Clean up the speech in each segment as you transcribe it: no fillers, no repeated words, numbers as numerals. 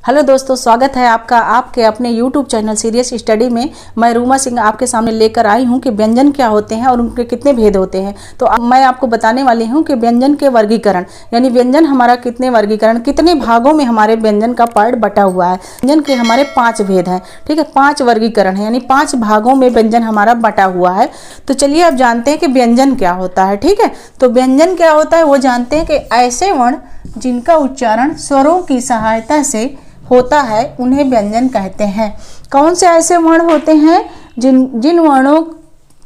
Hello दोस्तों, स्वागत है आपका आपके अपने YouTube चैनल सीरियस स्टडी में। मैं रूमा सिंह आपके सामने लेकर आई हूं कि व्यंजन क्या होते हैं और उनके कितने भेद होते हैं। तो अब मैं आपको बताने वाली हूं कि व्यंजन के वर्गीकरण, यानी व्यंजन हमारा कितने वर्गीकरण, कितने भागों में हमारे व्यंजन का पार्ट बटा हुआ है। व्यंजन के हमारे 5 भेद हैं, ठीक है, 5 वर्गीकरण है, यानी 5 भागों में व्यंजन हमारा बटा हुआ है। तो चलिए अब जानते हैं कि व्यंजन क्या होता है। ठीक है, तो व्यंजन क्या होता है वो जानते हैं कि ऐसे वर्ण जिनका उच्चारण स्वरों की सहायता से होता है उन्हें व्यंजन कहते हैं। कौन से ऐसे वर्ण होते हैं जिन वर्णों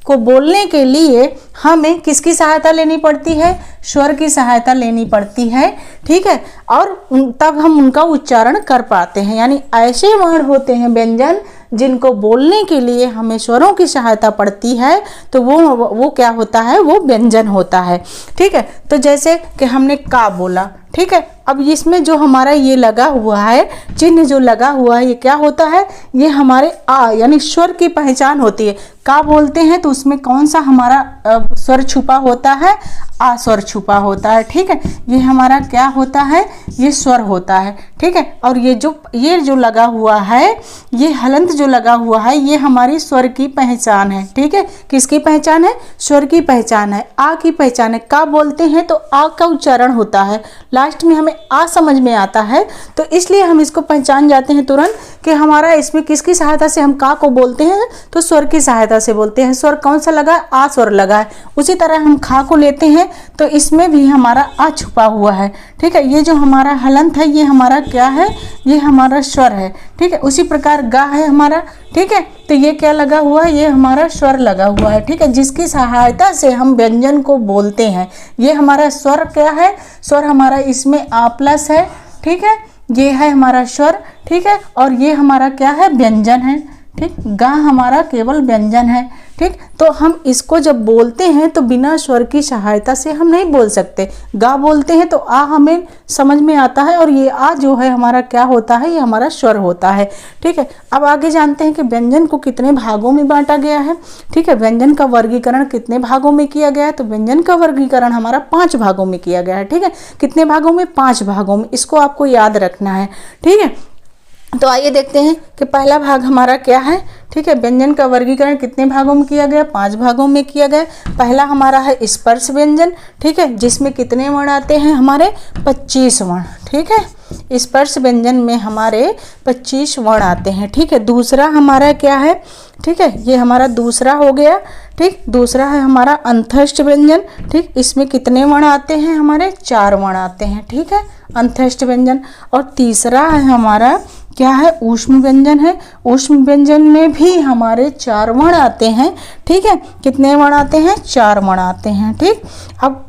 को बोलने के लिए हमें किसकी सहायता लेनी पड़ती है? स्वर की सहायता लेनी पड़ती है, ठीक है, और तब हम उनका उच्चारण कर पाते हैं। यानी ऐसे वर्ण होते हैं व्यंजन जिनको बोलने के लिए हमें स्वरों की सहायता पड़ती है, तो वो क्या होता है? वो व्यंजन होता है। ठीक है, तो जैसे कि हमने का बोला, ठीक है, अब इसमें जो हमारा ये लगा हुआ है, चिन्ह जो लगा हुआ है, ये क्या होता है? ये हमारे आ यानी स्वर की पहचान होती है। का बोलते हैं तो उसमें कौन सा हमारा स्वर छुपा होता है? आ स्वर छुपा होता है। ठीक है, ये हमारा क्या होता है? ये स्वर होता है। ठीक है, और ये जो लगा हुआ है, ये हलंत जो लगा हुआ है, ये हमारी स्वर की पहचान है। ठीक है, किसकी पहचान है? स्वर की पहचान है, आ की पहचान है। का बोलते हैं तो आ का उच्चारण होता है, लास्ट में हमें आ समझ में आता है, तो इसलिए हम इसको पहचान जाते हैं तुरंत कि हमारा इसमें किसकी सहायता से हम का को बोलते हैं? तो स्वर की सहायता से बोलते हैं। स्वर कौन सा लगा है? आ स्वर लगा है। उसी तरह हम खा को लेते हैं तो इसमें भी हमारा आ छुपा हुआ है। ठीक है, ये जो हमारा हलंत है ये हमारा क्या है? ये हमारा स्वर है। ठीक है, उसी प्रकार गा है हमारा। ठीक है, तो ये क्या लगा हुआ है? ये हमारा स्वर लगा हुआ है। ठीक है, जिसकी सहायता से हम व्यंजन को बोलते हैं, ये हमारा स्वर क्या है? स्वर हमारा इसमें आ प्लस है। ठीक है, ये है हमारा स्वर। ठीक है, और ये हमारा क्या है? व्यंजन है। ठीक, गा हमारा केवल व्यंजन है। ठीक, तो हम इसको जब बोलते हैं तो बिना स्वर की सहायता से हम नहीं बोल सकते। गा बोलते हैं तो आ हमें समझ में आता है, और ये आ जो है हमारा क्या होता है? ये हमारा स्वर होता है। ठीक है, अब आगे जानते हैं कि व्यंजन को कितने भागों में बांटा गया है। ठीक है, व्यंजन का वर्गीकरण कितने भागों में किया गया है? तो व्यंजन का वर्गीकरण हमारा 5 भागों में किया गया है। ठीक है, कितने भागों में? 5 भागों में। इसको आपको याद रखना है। ठीक है, तो आइए देखते हैं कि पहला भाग हमारा क्या है। ठीक है, व्यंजन का वर्गीकरण कितने भागों में किया गया? 5 भागों में किया गया। पहला हमारा है स्पर्श व्यंजन। ठीक है, जिसमें कितने वर्ण आते हैं? हमारे 25 वर्ण। ठीक है, स्पर्श व्यंजन में हमारे 25 वर्ण आते हैं। ठीक है, दूसरा हमारा क्या है? ठीक है, ये हमारा दूसरा हो गया। ठीक, दूसरा है हमारा अंतस्थ व्यंजन। ठीक, इसमें कितने वर्ण आते हैं? हमारे 4 वर्ण आते हैं। ठीक है, अंतस्थ व्यंजन। और तीसरा है हमारा क्या है? ऊष्म व्यंजन है। ऊष्म व्यंजन में भी हमारे 4 वर्ण आते हैं। ठीक है, कितने वर्ण आते हैं? 4 वर्ण आते हैं। ठीक, अब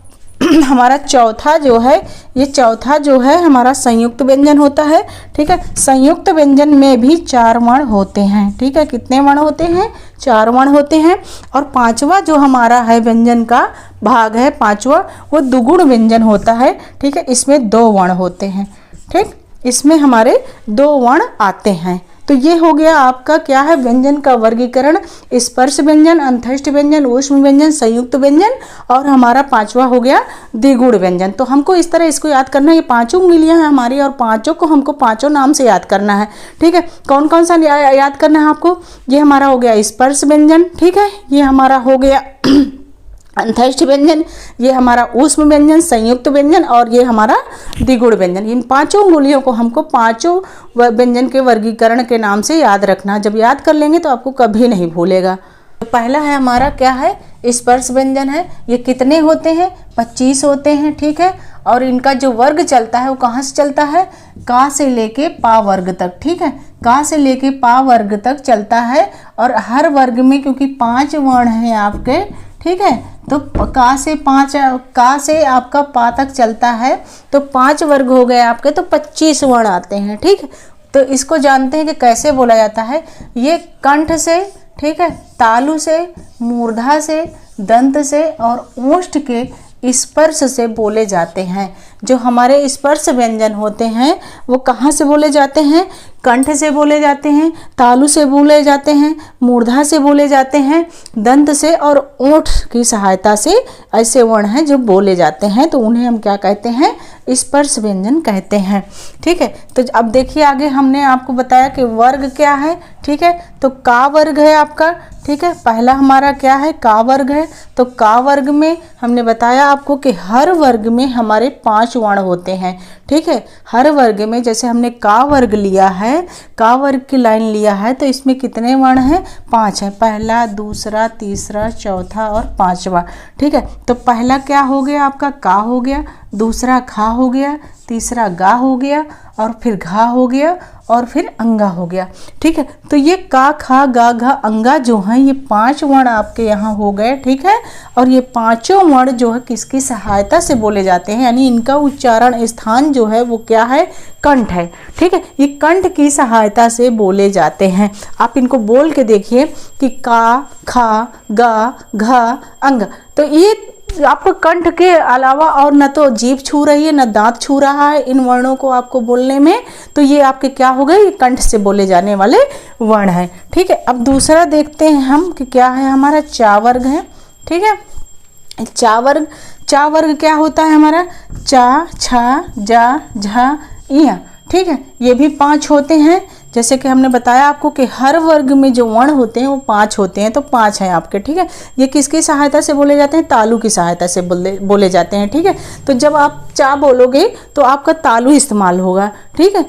हमारा चौथा जो है, ये चौथा जो है हमारा संयुक्त व्यंजन होता है। ठीक है, संयुक्त व्यंजन में भी 4 वर्ण होते हैं। ठीक है, कितने वर्ण होते हैं? 4 वर्ण होते हैं। और पांचवा जो हमारा है व्यंजन का भाग है, पांचवा, वो दुगुण व्यंजन होता है। ठीक है, इसमें 2 वर्ण होते हैं। ठीक, इसमें हमारे 2 वर्ण आते हैं। तो ये हो गया आपका क्या है? व्यंजन का वर्गीकरण। स्पर्श व्यंजन, अंतस्थ व्यंजन, ऊष्म व्यंजन, संयुक्त व्यंजन, और हमारा 5वां हो गया द्विगुण व्यंजन। तो हमको इस तरह इसको याद करना है। ये 5 उंगलियां हैं हमारी, और 5 को हमको 5 नाम से याद करना है। ठीक है, कौन कौन सा याद करना है आपको? ये हमारा हो गया स्पर्श व्यंजन। ठीक है, ये हमारा हो गया अंतस्थ व्यंजन, ये हमारा ऊष्म व्यंजन, संयुक्त व्यंजन, और ये हमारा द्विगुण व्यंजन। इन 5 उंगलियों को हमको 5 व्यंजन के वर्गीकरण के नाम से याद रखना। जब याद कर लेंगे तो आपको कभी नहीं भूलेगा। तो पहला है हमारा क्या है? स्पर्श व्यंजन है। ये कितने होते हैं? 25 होते हैं। ठीक है, और इनका जो वर्ग चलता है वो कहाँ से चलता है? का से लेके पा वर्ग तक। ठीक है, का से लेके पा वर्ग तक चलता है। और हर वर्ग में क्योंकि 5 वर्ण हैं आपके, ठीक है, तो का से आपका पा तक चलता है, तो 5 वर्ग हो गए आपके, तो 25 वर्ण आते हैं। ठीक है, तो इसको जानते हैं कि कैसे बोला जाता है। ये कंठ से, ठीक है, तालु से, मूर्धा से, दंत से और ओष्ठ के स्पर्श से बोले जाते हैं। जो हमारे स्पर्श व्यंजन होते हैं वो कहाँ से बोले जाते हैं? कंठ से बोले जाते हैं, तालु से बोले जाते हैं, मूर्धा से बोले जाते हैं, दंत से और ओठ की सहायता से ऐसे वर्ण हैं जो बोले जाते हैं, तो उन्हें हम क्या कहते हैं? स्पर्श व्यंजन कहते हैं। ठीक है, तो अब देखिए आगे हमने आपको बताया कि वर्ग क्या है। ठीक है, तो का वर्ग है आपका। ठीक है, पहला हमारा क्या है, का वर्ग है। तो का वर्ग में हमने बताया आपको कि हर वर्ग में हमारे 5 वर्ण होते हैं। ठीक है, हर वर्ग में जैसे हमने का वर्ग लिया है, का वर्ग की लाइन लिया है, तो इसमें कितने वर्ण हैं, 5 हैं। पहला, दूसरा, तीसरा, चौथा और 5वां। ठीक है, तो पहला क्या हो गया आपका, का हो गया, दूसरा खा हो गया, तीसरा गा हो गया, और फिर घा हो गया, और फिर अंगा हो गया। ठीक है, तो ये का, खा, गा, घा, अंगा जो हैं ये 5 वर्ण आपके यहाँ हो गए। ठीक है, और ये पांचों वर्ण जो है किसकी सहायता से बोले जाते हैं, यानी इनका उच्चारण स्थान जो है वो क्या है, कंठ है। ठीक है, ये कंठ की सहायता से बोले जाते हैं। आप इनको बोल के देखिए कि का, खा, गा, घा, अंग। तो ये आपको कंठ के अलावा और न तो जीभ छू रही है, न दांत छू रहा है इन वर्णों को आपको बोलने में, तो ये आपके क्या हो गए, ये कंठ से बोले जाने वाले वर्ण हैं। ठीक है, अब दूसरा देखते हैं हम कि क्या है, हमारा चा वर्ग है। ठीक है, चा वर्ग क्या होता है हमारा, चा, छा, जा, झा, इया। ठीक है, ये भी 5 होते हैं। जैसे कि हमने बताया आपको कि हर वर्ग में जो वर्ण होते हैं वो 5 होते हैं, तो 5 हैं आपके। ठीक है, ये किसकी सहायता से बोले जाते हैं, तालु की सहायता से बोले जाते हैं। ठीक है, तो जब आप चा बोलोगे तो आपका तालु इस्तेमाल होगा। ठीक है,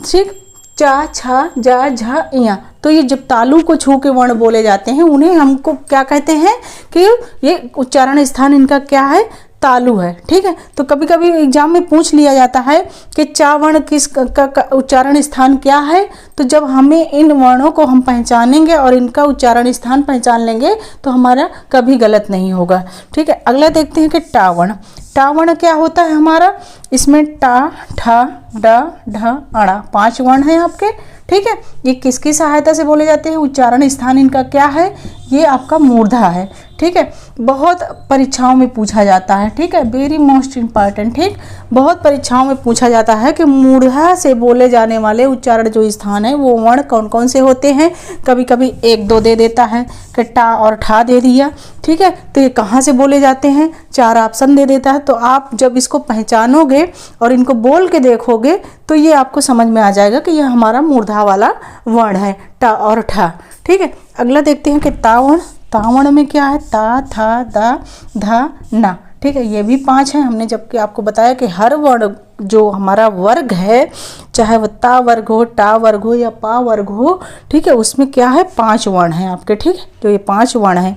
ठीक, चा, छा, जा, झा, इया। तो ये जब तालु को छू के वर्ण बोले जाते हैं उन्हें हमको क्या कहते हैं कि ये उच्चारण स्थान इनका क्या है, तालु है। ठीक है, तो कभी कभी एग्जाम में पूछ लिया जाता है कि चा वर्ण किस का उच्चारण स्थान क्या है। तो जब हमें इन वर्णों को हम पहचानेंगे और इनका उच्चारण स्थान पहचान लेंगे तो हमारा कभी गलत नहीं होगा। ठीक है, अगला देखते हैं कि टा वर्ण। टा वर्ण क्या होता है हमारा, इसमें टा, ठा, डा, ढ, अड़ा 5 वर्ण हैं आपके। ठीक है, ये किसकी सहायता से बोले जाते हैं, उच्चारण स्थान इनका क्या है, ये आपका मूर्धा है। ठीक है, बहुत परीक्षाओं में पूछा जाता है। ठीक है, वेरी मोस्ट इम्पॉर्टेंट। ठीक, बहुत परीक्षाओं में पूछा जाता है कि मूर्धा से बोले जाने वाले उच्चारण जो स्थान है वो वर्ण कौन कौन से होते हैं। कभी कभी 1-2 दे देता है कि टा और ठा दे दिया। ठीक है, तो ये कहाँ से बोले जाते हैं, 4 ऑप्शन दे देता है। तो आप जब इसको पहचानोगे और इनको बोल के देखोगे तो ये आपको समझ में आ जाएगा कि यह हमारा मूर्धा वाला वर्ण है, टा और ठा। ठीक है, अगला देखते हैं कि तावर्ण। तावर्ण में क्या है, ता, था, दा, धा, ना। ठीक है, ये भी 5 हैं। हमने जबकि आपको बताया कि हर वर्ण जो हमारा वर्ग है, चाहे वह ता वर्ग हो, टा वर्ग हो या पा वर्ग हो, ठीक है, उसमें क्या है, 5 वर्ण हैं आपके। ठीक है, तो ये 5 वर्ण हैं।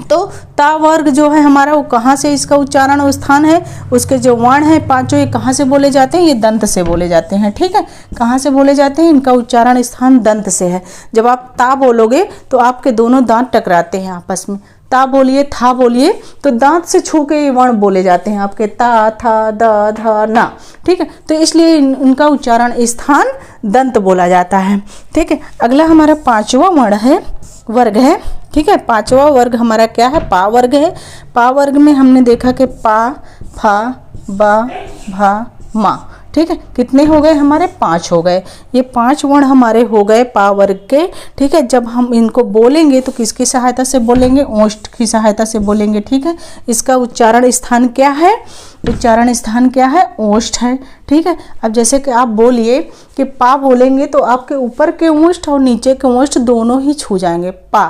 तो ता वर्ग जो है हमारा वो कहाँ से इसका उच्चारण और स्थान है, उसके जो वर्ण हैं 5 ये कहाँ से बोले जाते हैं, ये दंत से बोले जाते हैं। ठीक है, कहाँ से बोले जाते हैं, इनका उच्चारण स्थान दंत से है। जब आप ता बोलोगे तो आपके दोनों दांत टकराते हैं आपस में। ता बोलिए, था बोलिए, तो दांत से छू के ये वर्ण बोले जाते हैं आपके, ता, था, द, ध, ना। ठीक है, तो इसलिए इनका उच्चारण स्थान दंत बोला जाता है। ठीक है, अगला हमारा 5वां वर्ण है, वर्ग है। ठीक है, 5वां वर्ग हमारा क्या है, पा वर्ग है। पा वर्ग में हमने देखा कि पा, फा, बा, भा, मा। ठीक है, कितने हो गए हमारे, 5 हो गए। ये 5 वर्ण हमारे हो गए पा वर्ग के। ठीक है, जब हम इनको बोलेंगे तो किसकी सहायता से बोलेंगे, ओष्ठ की सहायता से बोलेंगे। ठीक है, इसका उच्चारण स्थान क्या है, उच्चारण स्थान क्या है, ओष्ठ है। ठीक है, अब जैसे कि आप बोलिए कि पा बोलेंगे तो आपके ऊपर के ओष्ठ और नीचे के ओष्ठ दोनों ही छू जाएंगे। पा,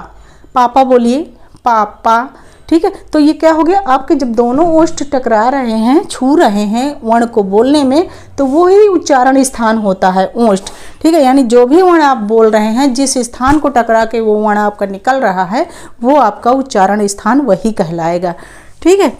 पापा बोलिए, पापा। ठीक है, तो ये क्या हो गया, आपके जब दोनों ओष्ठ टकरा रहे हैं, छू रहे हैं वर्ण को बोलने में, तो वो ही उच्चारण स्थान होता है, ओष्ठ। ठीक है, यानी जो भी वर्ण आप बोल रहे हैं, जिस स्थान को टकरा के वो वर्ण आपका निकल रहा है, वो आपका उच्चारण स्थान वही कहलाएगा। ठीक है,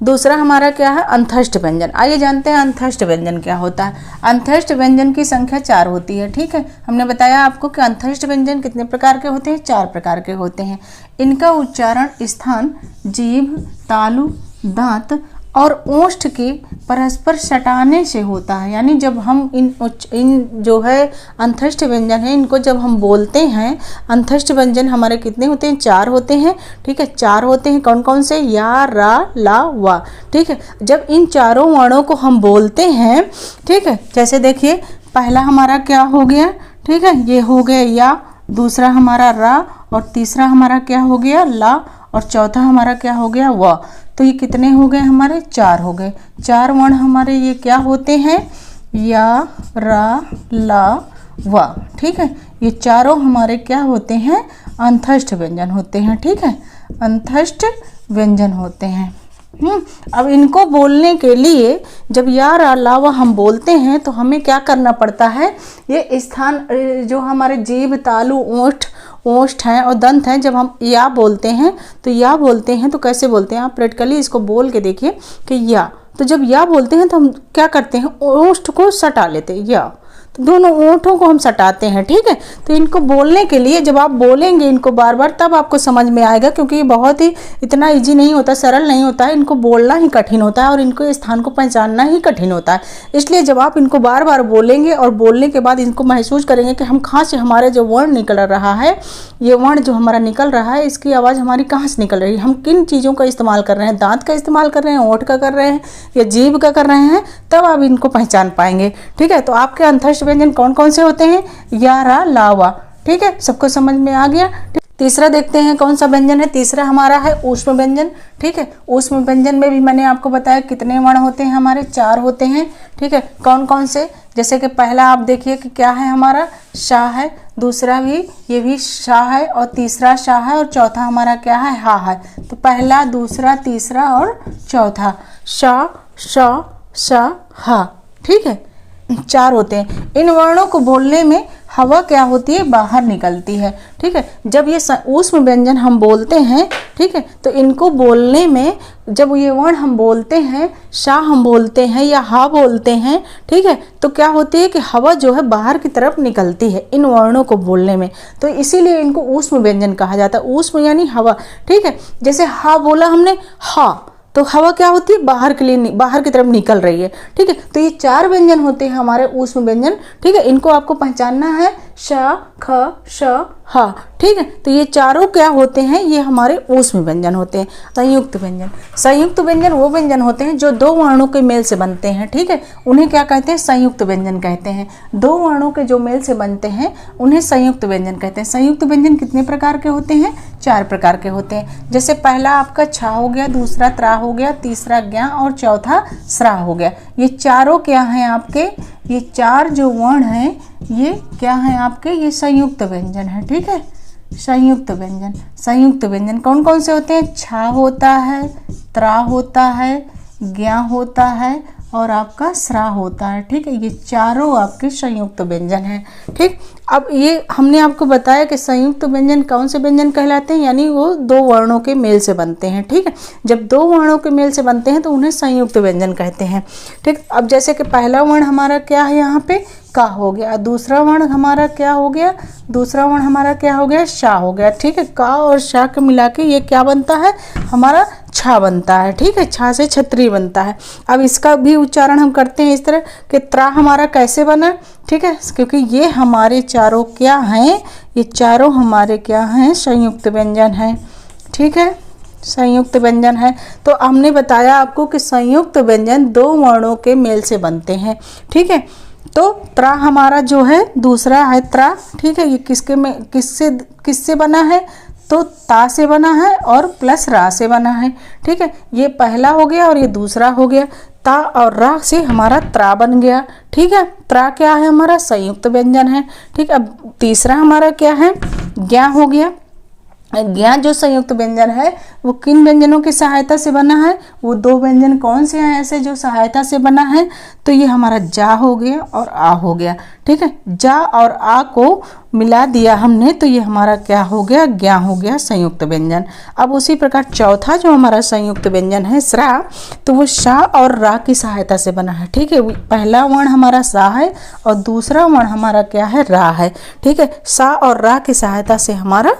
दूसरा हमारा क्या है, अंतस्थ व्यंजन। आइए जानते हैं अंतस्थ व्यंजन क्या होता है। अंतस्थ व्यंजन की संख्या 4 होती है। ठीक है, हमने बताया आपको कि अंतस्थ व्यंजन कितने प्रकार के होते हैं, 4 प्रकार के होते हैं। इनका उच्चारण स्थान जीभ, तालु, दांत और ओष्ठ के परस्पर सटाने से होता है। यानी जब हम इन जो है अंतस्थ व्यंजन है, इनको जब हम बोलते हैं, अंतस्थ व्यंजन हमारे कितने होते हैं, 4 होते हैं। ठीक है, 4 होते हैं। कौन कौन से, या, रा, ला, वा। ठीक है, जब इन चारों वर्णों को हम बोलते हैं, ठीक है, जैसे देखिए पहला हमारा क्या हो गया, ठीक है, ये हो गया या, दूसरा हमारा रा, और तीसरा हमारा क्या हो गया, ला, और चौथा हमारा क्या हो गया, व। तो ये कितने हो गए हमारे, 4 हो गए। 4 वर्ण हमारे ये क्या होते हैं, या, रा, ला, वा। ठीक है, ये चारों हमारे क्या होते हैं, अंतस्थ व्यंजन होते हैं। ठीक है, अंतस्थ व्यंजन होते हैं। अब इनको बोलने के लिए जब या, रा, ला, वा हम बोलते हैं तो हमें क्या करना पड़ता है, ये स्थान जो हमारे जीभ, तालु, ओष्ठ हैं और दंत हैं, जब हम या बोलते हैं तो कैसे बोलते हैं, आप प्रैक्टिकली इसको बोल के देखिए कि या। तो जब या बोलते हैं तो हम क्या करते हैं, ओष्ठ को सटा लेते हैं, या, तो दोनों ओंठों को हम सटाते हैं। ठीक है, तो इनको बोलने के लिए जब आप बोलेंगे इनको बार बार तब आपको समझ में आएगा, क्योंकि ये बहुत ही इतना इजी नहीं होता, सरल नहीं होता है, इनको बोलना ही कठिन होता है और इनको स्थान को पहचानना ही कठिन होता है। इसलिए जब आप इनको बार बार बोलेंगे और बोलने के बाद इनको महसूस करेंगे कि हम कहाँ से हमारे जो वर्ण निकल रहा है, ये वर्ण जो हमारा निकल रहा है, इसकी आवाज़ हमारी कहाँ से निकल रही है, हम किन चीज़ों का इस्तेमाल कर रहे हैं, दांत का इस्तेमाल कर रहे हैं, ओंठ का कर रहे हैं या जीभ का कर रहे हैं, तब आप इनको पहचान पाएंगे। ठीक है, तो आपके अंतस्थ व्यंजन कौन कौन से होते हैं, या, रा, ला, वा। ठीक है, सबको समझ में आ गया। तीसरा देखते हैं कौन सा व्यंजन है, तीसरा हमारा है ऊष्म व्यंजन। ठीक है, ऊष्म व्यंजन में भी मैंने आपको बताया कितने वर्ण होते हैं हमारे, 4 होते हैं। ठीक है, कौन कौन से, जैसे कि पहला आप देखिए कि क्या है हमारा, शा है, दूसरा भी ये भी शा है और तीसरा शा है और चौथा हमारा क्या है, हा है। तो पहला, दूसरा, तीसरा और चौथा, शा, श, श, हा। ठीक है, 4 होते हैं। इन वर्णों को बोलने में हवा क्या होती है, बाहर निकलती है। ठीक है, जब ये ऊष्म व्यंजन हम बोलते हैं, ठीक है, तो इनको बोलने में जब ये वर्ण हम बोलते हैं, शा हम बोलते हैं या हा बोलते हैं, ठीक है, तो क्या होती है कि हवा जो है बाहर की तरफ निकलती है इन वर्णों को बोलने में, तो इसीलिए इनको ऊष्म व्यंजन कहा जाता है। ऊष्म यानी हवा। ठीक है, जैसे हा बोला हमने, हा, तो हवा क्या होती है, बाहर के लिए, बाहर की तरफ निकल रही है। ठीक है, तो ये 4 व्यंजन होते हैं हमारे ऊष्म व्यंजन। ठीक है, इनको आपको पहचानना है, श, ख, श, हा। ठीक है, तो ये चारों क्या होते हैं, ये हमारे ऊष्म व्यंजन होते हैं। संयुक्त व्यंजन, संयुक्त व्यंजन वो व्यंजन होते हैं जो 2 वर्णों के मेल से बनते हैं। ठीक है, उन्हें क्या कहते हैं, संयुक्त व्यंजन कहते हैं। 2 वर्णों के जो मेल से बनते हैं उन्हें संयुक्त व्यंजन कहते हैं। संयुक्त व्यंजन कितने प्रकार के होते हैं, 4 प्रकार के होते हैं। जैसे पहला आपका छा हो गया, दूसरा त्रा हो गया, तीसरा ज्ञा और चौथा स्रा हो गया। ये चारों क्या हैं आपके, ये 4 जो वर्ण हैं ये क्या हैं आपके, ये संयुक्त व्यंजन है। ठीक है, संयुक्त व्यंजन। संयुक्त व्यंजन कौन कौन से होते हैं, छा होता है, त्रा होता है, ज्ञा होता है और आपका स्रा होता है। ठीक है, ये चारों आपके संयुक्त व्यंजन हैं। ठीक, अब ये हमने आपको बताया कि संयुक्त व्यंजन कौन से व्यंजन कहलाते हैं, यानी वो 2 वर्णों के मेल से बनते हैं। ठीक है, जब 2 वर्णों के मेल से बनते हैं तो उन्हें संयुक्त व्यंजन कहते हैं। ठीक, अब जैसे कि पहला वर्ण हमारा क्या है, यहाँ पे का हो गया, दूसरा वर्ण हमारा क्या हो गया, दूसरा वर्ण हमारा क्या हो गया, शा हो गया। ठीक है, का और शा के मिला के ये क्या बनता है, हमारा छा बनता है। ठीक है, छा से छतरी बनता है। अब इसका भी उच्चारण हम करते हैं इस तरह कि त्रा हमारा कैसे बना। ठीक है, क्योंकि ये हमारे चारों क्या हैं, ये चारों हमारे क्या हैं, संयुक्त व्यंजन हैं। ठीक है, संयुक्त व्यंजन है। तो हमने बताया आपको कि संयुक्त व्यंजन 2 वर्णों के मेल से बनते हैं। ठीक है, तो त्रा हमारा जो है दूसरा है त्रा। ठीक है, ये किसके में किससे बना है, तो ता से बना है और प्लस रा से बना है। ठीक है, ये पहला हो गया और ये दूसरा हो गया। ता और रा से हमारा त्रा बन गया। ठीक है, त्रा क्या है हमारा, संयुक्त व्यंजन है। ठीक, अब तीसरा हमारा क्या है, ज्ञा हो गया। ज्ञा जो संयुक्त व्यंजन है वो किन व्यंजनों की सहायता से बना है, वो 2 व्यंजन कौन से हैं ऐसे जो सहायता से बना है, तो ये हमारा जा हो गया और आ हो गया। ठीक है, जा और आ को मिला दिया हमने तो ये हमारा क्या हो गया, ज्ञा हो गया, संयुक्त व्यंजन। अब उसी प्रकार चौथा जो हमारा संयुक्त व्यंजन है स्रा, तो वो शा और रा की सहायता से बना है। ठीक है, पहला वर्ण हमारा सा है और दूसरा वर्ण हमारा क्या है, रा है। ठीक है, सा और रा की सहायता से हमारा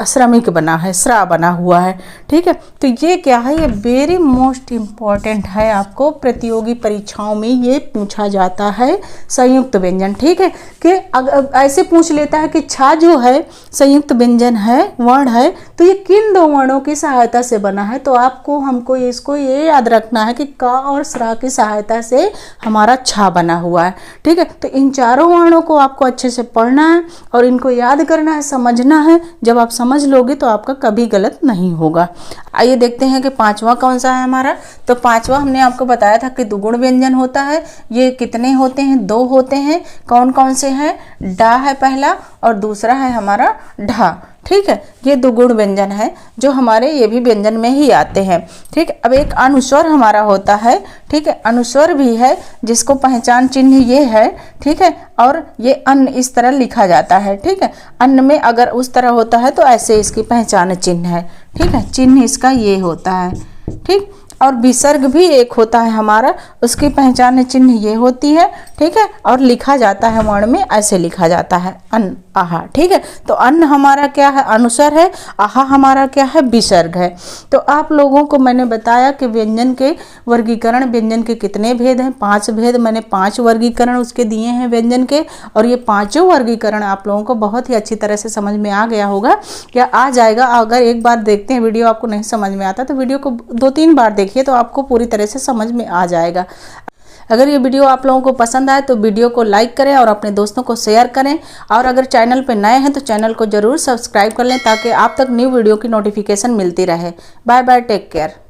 श्रमिक बना है, स्रा बना हुआ है। ठीक है, तो ये क्या है, ये वेरी मोस्ट इम्पॉर्टेंट है, आपको प्रतियोगी परीक्षाओं में ये पूछा जाता है संयुक्त व्यंजन। ठीक है, कि अगर ऐसे पूछ ले देता है कि छा जो है संयुक्त व्यंजन है, वर्ण है, तो ये किन दो वर्णों की सहायता से बना है। तो आपको हमको इसको ये याद रखना है कि का और स्रा की सहायता से हमारा छा बना हुआ है। ठीक है, तो इन चारों वर्णों को आपको अच्छे से पढ़ना है और इनको याद करना है, समझना है। जब आप समझ लोगे तो आपका कभी गलत नहीं होगा। आइए देखते हैं कि पांचवा कौन सा है हमारा। तो पांचवा हमने आपको बताया था कि दुगुण व्यंजन होता है। ये कितने होते हैं? दो होते हैं। कौन कौन से हैं? डा है पहला और दूसरा है हमारा ढा। ठीक है, ये दुगुण व्यंजन है जो हमारे ये भी व्यंजन में ही आते हैं। ठीक है, अब एक अनुस्वर हमारा होता है। ठीक है, अनुस्वर भी है जिसको पहचान चिन्ह ये है। ठीक है, और ये अन्न इस तरह लिखा जाता है। ठीक है, अन्न में अगर उस तरह होता है तो ऐसे इसकी पहचान चिन्ह है। ठीक है, चिन्ह इसका ये होता है। ठीक, और विसर्ग भी एक होता है हमारा, उसकी पहचान चिन्ह ये होती है। ठीक है, और लिखा जाता है वर्ण में, ऐसे लिखा जाता है अन्न, आहा। ठीक है, तो अन्न हमारा क्या है? अनुस्वर है। आहा हमारा क्या है? विसर्ग है। तो आप लोगों को मैंने बताया कि व्यंजन के वर्गीकरण, व्यंजन के कितने भेद हैं? 5 भेद। मैंने 5 वर्गीकरण उसके दिए हैं व्यंजन के, और ये पांचों वर्गीकरण आप लोगों को बहुत ही अच्छी तरह से समझ में आ गया होगा या आ जाएगा। अगर एक बार देखते हैं वीडियो आपको नहीं समझ में आता तो वीडियो को 2-3 बार देखिए तो आपको पूरी तरह से समझ में आ जाएगा। अगर ये वीडियो आप लोगों को पसंद आए तो वीडियो को लाइक करें और अपने दोस्तों को शेयर करें, और अगर चैनल पर नए हैं तो चैनल को जरूर सब्सक्राइब कर लें ताकि आप तक न्यू वीडियो की नोटिफिकेशन मिलती रहे। Bye bye, take care.